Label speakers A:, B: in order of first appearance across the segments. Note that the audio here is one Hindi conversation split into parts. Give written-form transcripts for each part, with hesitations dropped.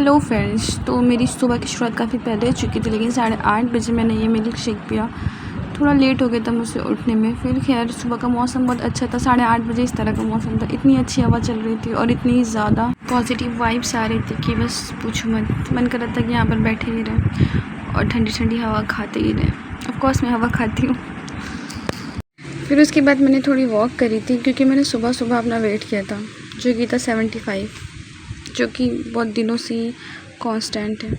A: हेलो फ्रेंड्स, तो मेरी सुबह की शुरुआत काफ़ी पहले हो चुकी थी, लेकिन 8:30 बजे मैंने ये मिल्क शेक पिया। थोड़ा लेट हो गया था मुझसे उठने में। फिर खैर सुबह का मौसम बहुत अच्छा था, 8:30 बजे इस तरह का मौसम था। इतनी अच्छी हवा चल रही थी और इतनी ज़्यादा पॉजिटिव वाइब्स आ रही थी कि बस पूछो मत। मन कर रहा था कि यहाँ पर बैठे ही रहें और ठंडी ठंडी हवा खाते ही रहें। ऑफकोर्स मैं हवा खाती हूँ। फिर उसके बाद मैंने थोड़ी वॉक करी थी, क्योंकि मैंने सुबह सुबह अपना वेट किया था जो कि था 75, जो कि बहुत दिनों से कांस्टेंट है।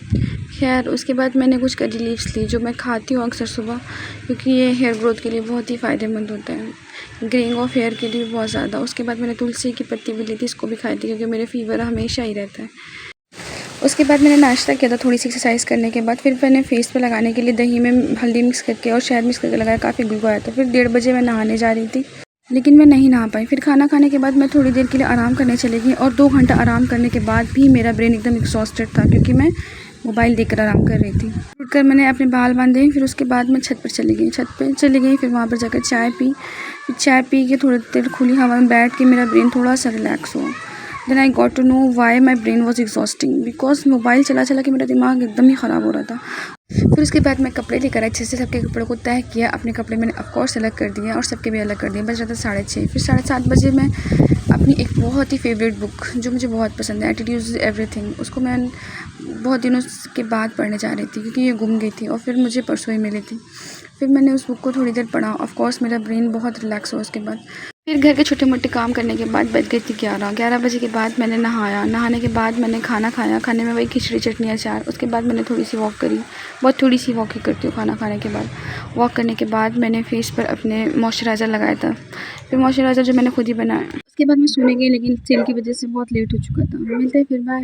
A: खैर उसके बाद मैंने कुछ करी लीव्स ली, जो मैं खाती हूँ अक्सर सुबह, क्योंकि ये हेयर ग्रोथ के लिए बहुत ही फ़ायदेमंद होता है, ग्रेइंग ऑफ हेयर के लिए बहुत ज़्यादा। उसके बाद मैंने तुलसी की पत्ती भी ली थी, इसको भी खाई थी क्योंकि मेरे फीवर हमेशा ही रहता है। उसके बाद मैंने नाश्ता किया था थोड़ी सी एक्सरसाइज करने के बाद। फिर मैंने फेस पे लगाने के लिए दही में हल्दी मिक्स करके और शहद मिक्स करके लगाया, काफ़ी ग्लो आया था। फिर 1:30 बजे मैं नहाने जा रही थी, लेकिन मैं नहीं नहा पाई। फिर खाना खाने के बाद मैं थोड़ी देर के लिए आराम करने चली गई, और 2 घंटा आराम करने के बाद भी मेरा ब्रेन एकदम एग्जॉस्टेड था, क्योंकि मैं मोबाइल देखकर आराम कर रही थी। उठकर मैंने अपने बाल बांधे। फिर उसके बाद मैं छत पे चली गई। फिर वहाँ पर जाकर चाय पी। फिर चाय पी के थोड़ी देर खुली हवा में बैठ के मेरा ब्रेन थोड़ा सा रिलैक्स हुआ। Then I got to know why my brain was exhausting, because mobile चला चला के मेरा दिमाग एकदम ही ख़राब हो रहा था। फिर उसके बाद मैं कपड़े लेकर अच्छे से सबके कपड़ों को तय किया। अपने कपड़े मैंने ऑफकोर्स अलग कर दिए और सबके भी अलग कर दिए। बज रहा था 6:30। फिर 7:30 बजे मैं अपनी एक बहुत ही फेवरेट बुक, जो मुझे बहुत पसंद है, एटीट्यूड इज़ एवरीथिंग, उसको मैं बहुत दिनों के बाद पढ़ने जा रही थी, क्योंकि ये गुम गई थी और फिर मुझे परसों ही मिली थी। फिर मैंने उस बुक को थोड़ी देर पढ़ा। ऑफकोर्स मेरा ब्रेन बहुत रिलैक्स हुआ उसके बाद। फिर घर के छोटे मोटे काम करने के बाद बज गई थी 11 बजे के बाद मैंने नहाया। नहाने के बाद मैंने खाना खाया। खाने में वही खिचड़ी चटनी अचार। उसके बाद मैंने थोड़ी सी वॉक करी, बहुत थोड़ी सी वॉक ही करती हूँ खाना खाने के बाद। वॉक करने के बाद मैंने फेस पर अपने मॉइस्चराइज़र लगाया था। फिर मॉइस्चराइज़र जो मैंने खुद ही बनाया। उसके बाद मैं सोने गई, लेकिन सेल की वजह से बहुत लेट हो चुका था। मिलते हैं फिर, बाय।